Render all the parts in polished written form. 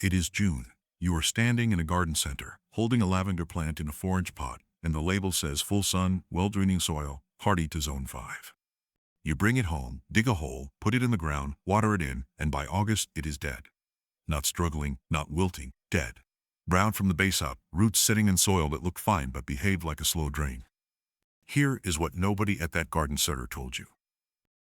It is June. You are standing in a garden center, holding a lavender plant in a forage pot, and the label says full sun, well-draining soil, hardy to zone 5. You bring it home, dig a hole, put it in the ground, water it in, and by August it is dead. Not struggling, not wilting, dead. Brown from the base up, roots sitting in soil that looked fine but behaved like a slow drain. Here is what nobody at that garden center told you.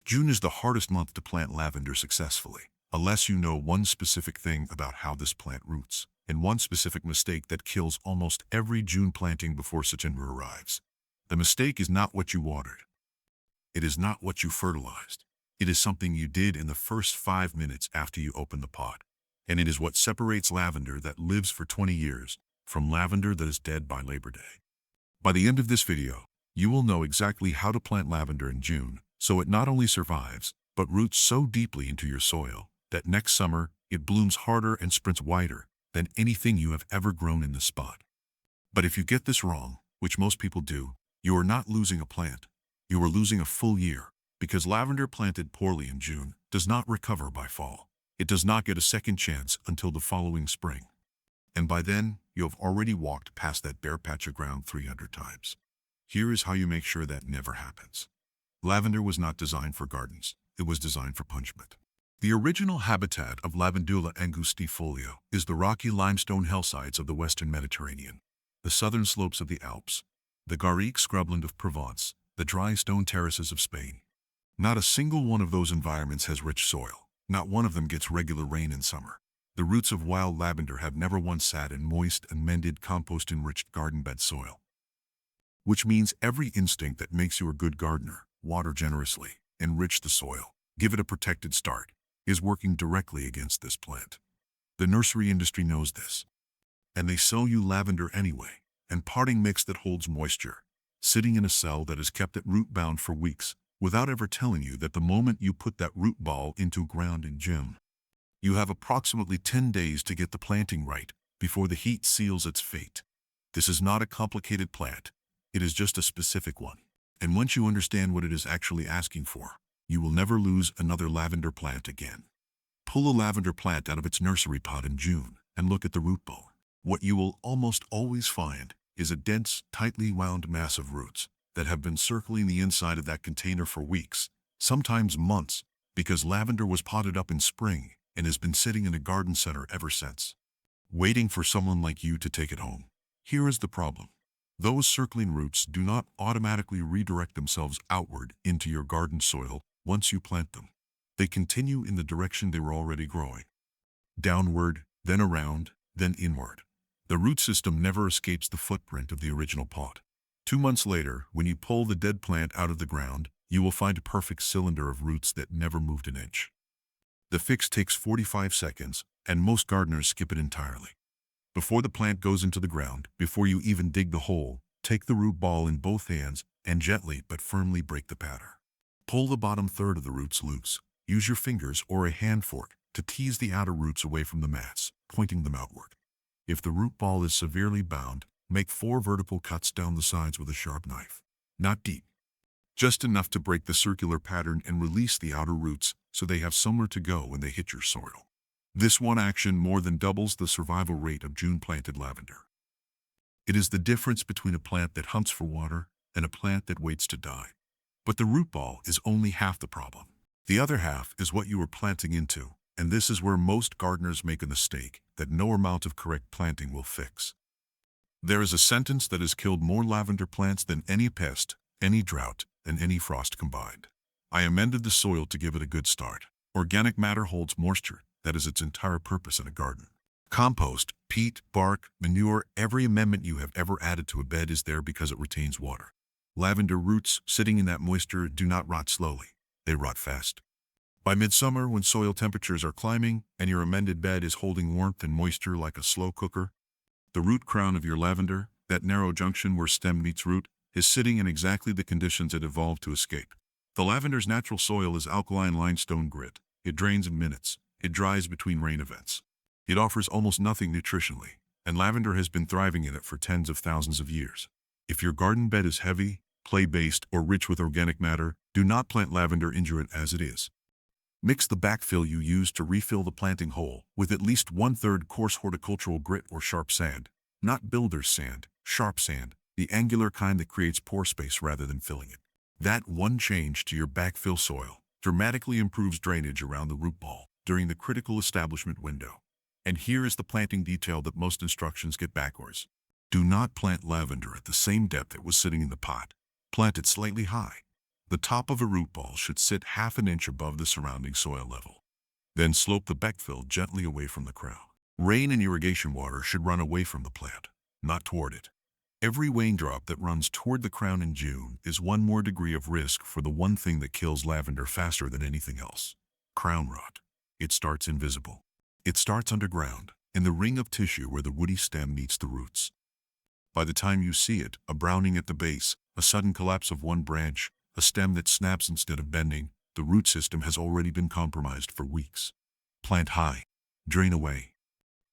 June is the hardest month to plant lavender successfully, unless you know one specific thing about how this plant roots, and one specific mistake that kills almost every June planting before September arrives. The mistake is not what you watered. It is not what you fertilized. It is something you did in the first 5 minutes after you opened the pot. And it is what separates lavender that lives for 20 years from lavender that is dead by Labor Day. By the end of this video, you will know exactly how to plant lavender in June, so it not only survives, but roots so deeply into your soil that next summer it blooms harder and sprints wider than anything you have ever grown in this spot. But if you get this wrong, which most people do, you are not losing a plant. You are losing a full year, because lavender planted poorly in June does not recover by fall. It does not get a second chance until the following spring. And by then, you have already walked past that bare patch of ground 300 times. Here is how you make sure that never happens. Lavender was not designed for gardens. It was designed for punishment. The original habitat of Lavandula angustifolia is the rocky limestone hillsides of the western Mediterranean, the southern slopes of the Alps, the Garrigue scrubland of Provence, the dry stone terraces of Spain. Not a single one of those environments has rich soil. Not one of them gets regular rain in summer. The roots of wild lavender have never once sat in moist and mended compost-enriched garden bed soil. Which means every instinct that makes you a good gardener, water generously, enrich the soil, give it a protected start, is working directly against this plant. The nursery industry knows this. And they sell you lavender anyway, and potting mix that holds moisture, sitting in a cell that is kept at root bound for weeks, without ever telling you that the moment you put that root ball into ground in June, you have approximately 10 days to get the planting right before the heat seals its fate. This is not a complicated plant. It is just a specific one. And once you understand what it is actually asking for, you will never lose another lavender plant again. Pull a lavender plant out of its nursery pot in June and look at the root ball. What you will almost always find is a dense, tightly wound mass of roots that have been circling the inside of that container for weeks, sometimes months, because lavender was potted up in spring and has been sitting in a garden center ever since, waiting for someone like you to take it home. Here is the problem. Those circling roots do not automatically redirect themselves outward into your garden soil once you plant them. They continue in the direction they were already growing. Downward, then around, then inward. The root system never escapes the footprint of the original pot. 2 months later, when you pull the dead plant out of the ground, you will find a perfect cylinder of roots that never moved an inch. The fix takes 45 seconds, and most gardeners skip it entirely. Before the plant goes into the ground, before you even dig the hole, take the root ball in both hands and gently but firmly break the pattern. Pull the bottom third of the roots loose. Use your fingers or a hand fork to tease the outer roots away from the mass, pointing them outward. If the root ball is severely bound, make 4 vertical cuts down the sides with a sharp knife. Not deep. Just enough to break the circular pattern and release the outer roots so they have somewhere to go when they hit your soil. This one action more than doubles the survival rate of June-planted lavender. It is the difference between a plant that hunts for water and a plant that waits to die. But the root ball is only half the problem. The other half is what you are planting into, and this is where most gardeners make a mistake that no amount of correct planting will fix. There is a sentence that has killed more lavender plants than any pest, any drought, and any frost combined. I amended the soil to give it a good start. Organic matter holds moisture. That is its entire purpose in a garden. Compost, peat, bark, manure, every amendment you have ever added to a bed is there because it retains water. Lavender roots sitting in that moisture do not rot slowly. They rot fast. By midsummer, when soil temperatures are climbing and your amended bed is holding warmth and moisture like a slow cooker, the root crown of your lavender, that narrow junction where stem meets root, is sitting in exactly the conditions it evolved to escape. The lavender's natural soil is alkaline limestone grit. It drains in minutes. It dries between rain events. It offers almost nothing nutritionally, and lavender has been thriving in it for tens of thousands of years. If your garden bed is heavy, clay-based, or rich with organic matter, do not plant lavender, injure it as it is. Mix the backfill you use to refill the planting hole with at least 1/3 coarse horticultural grit or sharp sand, not builder's sand, sharp sand, the angular kind that creates pore space rather than filling it. That one change to your backfill soil dramatically improves drainage around the root ball during the critical establishment window. And here is the planting detail that most instructions get backwards. Do not plant lavender at the same depth it was sitting in the pot. Plant it slightly high. The top of a root ball should sit 1/2 inch above the surrounding soil level. Then slope the backfill gently away from the crown. Rain and irrigation water should run away from the plant, not toward it. Every raindrop that runs toward the crown in June is one more degree of risk for the one thing that kills lavender faster than anything else: crown rot. It starts invisible. It starts underground, in the ring of tissue where the woody stem meets the roots. By the time you see it, a browning at the base, a sudden collapse of one branch, a stem that snaps instead of bending, the root system has already been compromised for weeks. Plant high. Drain away.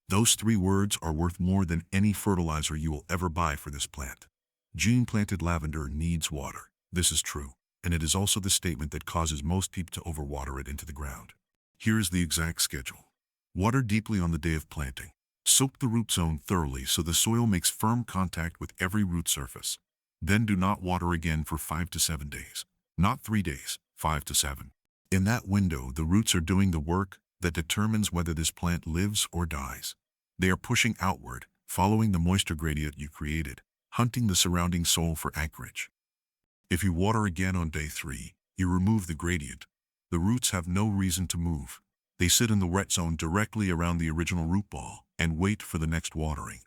Those 3 words are worth more than any fertilizer you will ever buy for this plant. June-planted lavender needs water. This is true, and it is also the statement that causes most people to overwater it into the ground. Here is the exact schedule. Water deeply on the day of planting. Soak the root zone thoroughly so the soil makes firm contact with every root surface. Then do not water again for 5 to 7 days. Not 3 days, 5 to 7. In that window, the roots are doing the work that determines whether this plant lives or dies. They are pushing outward, following the moisture gradient you created, hunting the surrounding soil for anchorage. If you water again on day 3, you remove the gradient. The roots have no reason to move. They sit in the wet zone directly around the original root ball and wait for the next watering.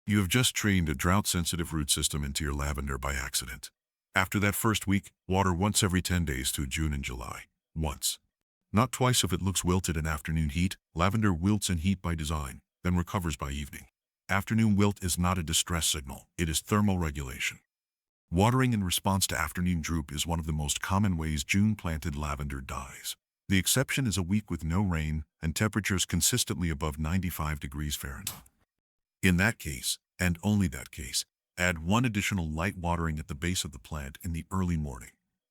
You have just trained a drought-sensitive root system into your lavender by accident. After that first week, water once every 10 days through June and July. Once. Not twice if it looks wilted in afternoon heat. Lavender wilts in heat by design, then recovers by evening. Afternoon wilt is not a distress signal, it is thermal regulation. Watering in response to afternoon droop is one of the most common ways June-planted lavender dies. The exception is a week with no rain and temperatures consistently above 95 degrees Fahrenheit. In that case, and only that case, add 1 additional light watering at the base of the plant in the early morning,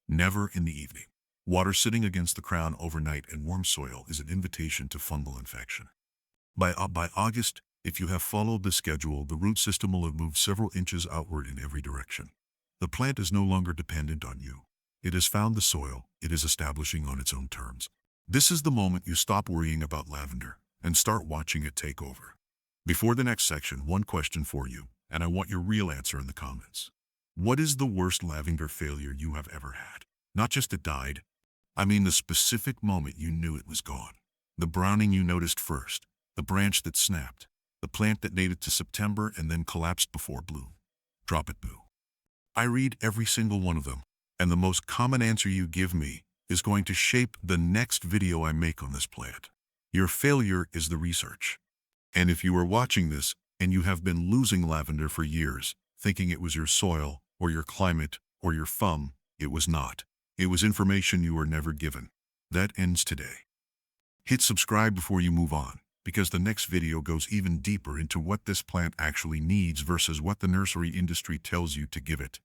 never in the evening. Water sitting against the crown overnight in warm soil is an invitation to fungal infection. By August, if you have followed the schedule, the root system will have moved several inches outward in every direction. The plant is no longer dependent on you. It has found the soil, it is establishing on its own terms. This is the moment you stop worrying about lavender and start watching it take over. Before the next section, one question for you, and I want your real answer in the comments. What is the worst lavender failure you have ever had? Not just it died. I mean the specific moment you knew it was gone. The browning you noticed first, the branch that snapped, the plant that nated to September and then collapsed before bloom. Drop it, boo. I read every single one of them, and the most common answer you give me is going to shape the next video I make on this plant. Your failure is the research. And if you are watching this and you have been losing lavender for years, thinking it was your soil or your climate or your thumb, it was not. It was information you were never given. That ends today. Hit subscribe before you move on, because the next video goes even deeper into what this plant actually needs versus what the nursery industry tells you to give it.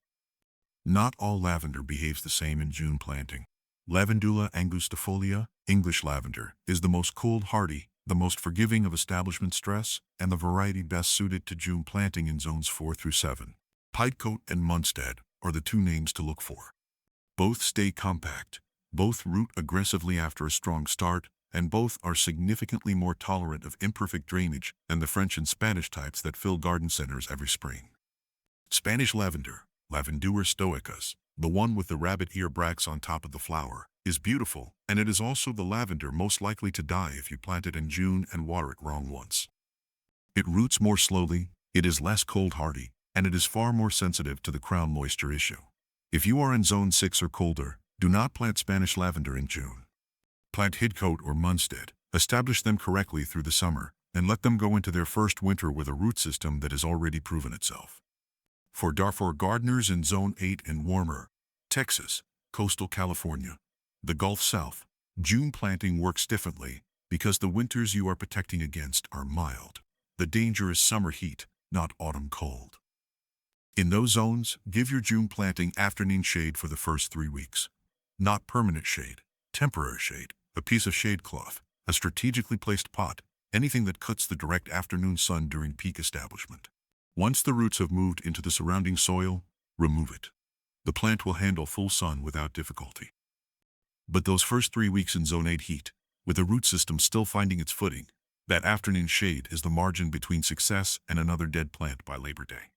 Not all lavender behaves the same in June planting. Lavandula angustifolia, English lavender, is the most cold-hardy, the most forgiving of establishment stress, and the variety best suited to June planting in zones 4 through 7. Pidecoat and Munstead are the 2 names to look for. Both stay compact, both root aggressively after a strong start, and both are significantly more tolerant of imperfect drainage than the French and Spanish types that fill garden centers every spring. Spanish lavender, Lavandula stoicus, the one with the rabbit ear bracts on top of the flower, is beautiful, and it is also the lavender most likely to die if you plant it in June and water it wrong once. It roots more slowly, it is less cold-hardy, and it is far more sensitive to the crown moisture issue. If you are in zone 6 or colder, do not plant Spanish lavender in June. Plant Hidcote or Munstead, establish them correctly through the summer, and let them go into their first winter with a root system that has already proven itself. For gardeners in Zone 8 and warmer, Texas, coastal California, the Gulf South, June planting works differently because the winters you are protecting against are mild. The danger is summer heat, not autumn cold. In those zones, give your June planting afternoon shade for the first 3 weeks. Not permanent shade, temporary shade, a piece of shade cloth, a strategically placed pot, anything that cuts the direct afternoon sun during peak establishment. Once the roots have moved into the surrounding soil, remove it. The plant will handle full sun without difficulty. But those first 3 weeks in Zone 8 heat, with the root system still finding its footing, that afternoon shade is the margin between success and another dead plant by Labor Day.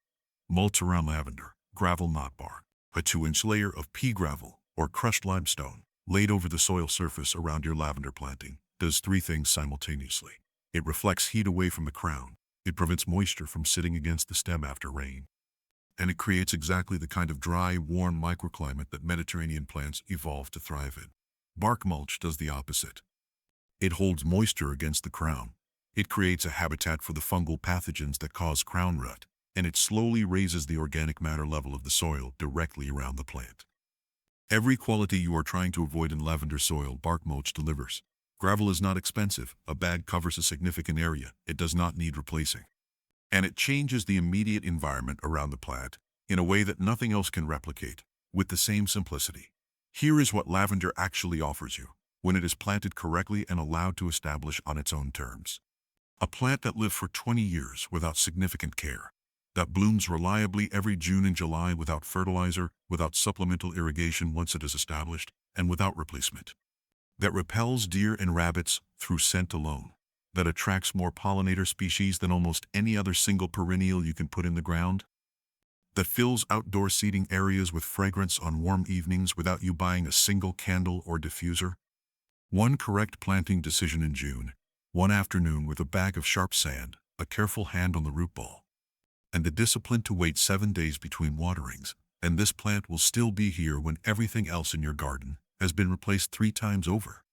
Mulch around lavender, gravel not bark, a 2-inch layer of pea gravel or crushed limestone laid over the soil surface around your lavender planting does 3 things simultaneously. It reflects heat away from the crown, it prevents moisture from sitting against the stem after rain, and it creates exactly the kind of dry, warm microclimate that Mediterranean plants evolved to thrive in. Bark mulch does the opposite. It holds moisture against the crown. It creates a habitat for the fungal pathogens that cause crown rot, and it slowly raises the organic matter level of the soil directly around the plant. Every quality you are trying to avoid in lavender soil, bark mulch delivers. Gravel is not expensive, a bag covers a significant area, it does not need replacing. And it changes the immediate environment around the plant in a way that nothing else can replicate, with the same simplicity. Here is what lavender actually offers you, when it is planted correctly and allowed to establish on its own terms. A plant that lived for 20 years without significant care, that blooms reliably every June and July without fertilizer, without supplemental irrigation once it is established, and without replacement. That repels deer and rabbits through scent alone. That attracts more pollinator species than almost any other single perennial you can put in the ground. That fills outdoor seating areas with fragrance on warm evenings without you buying a single candle or diffuser. One correct planting decision in June, one afternoon with a bag of sharp sand, a careful hand on the root ball, and the discipline to wait 7 days between waterings, and this plant will still be here when everything else in your garden has been replaced 3 times over.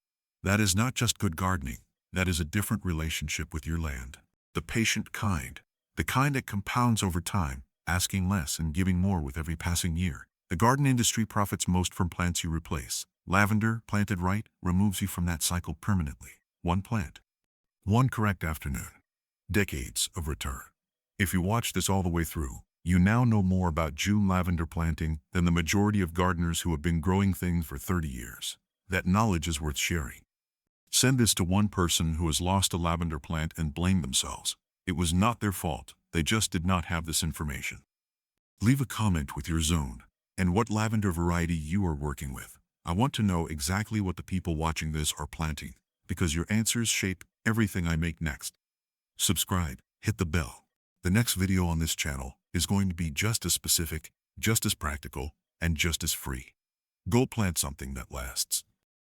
That is not just good gardening, that is a different relationship with your land. The patient kind, the kind that compounds over time, asking less and giving more with every passing year. The garden industry profits most from plants you replace. Lavender, planted right, removes you from that cycle permanently. One plant, one correct afternoon. Decades of return. If you watch this all the way through, you now know more about June lavender planting than the majority of gardeners who have been growing things for 30 years. That knowledge is worth sharing. Send this to one person who has lost a lavender plant and blame themselves. It was not their fault, they just did not have this information. Leave a comment with your zone and what lavender variety you are working with. I want to know exactly what the people watching this are planting, because your answers shape everything I make next. Subscribe, hit the bell. The next video on this channel is going to be just as specific, just as practical, and just as free. Go plant something that lasts.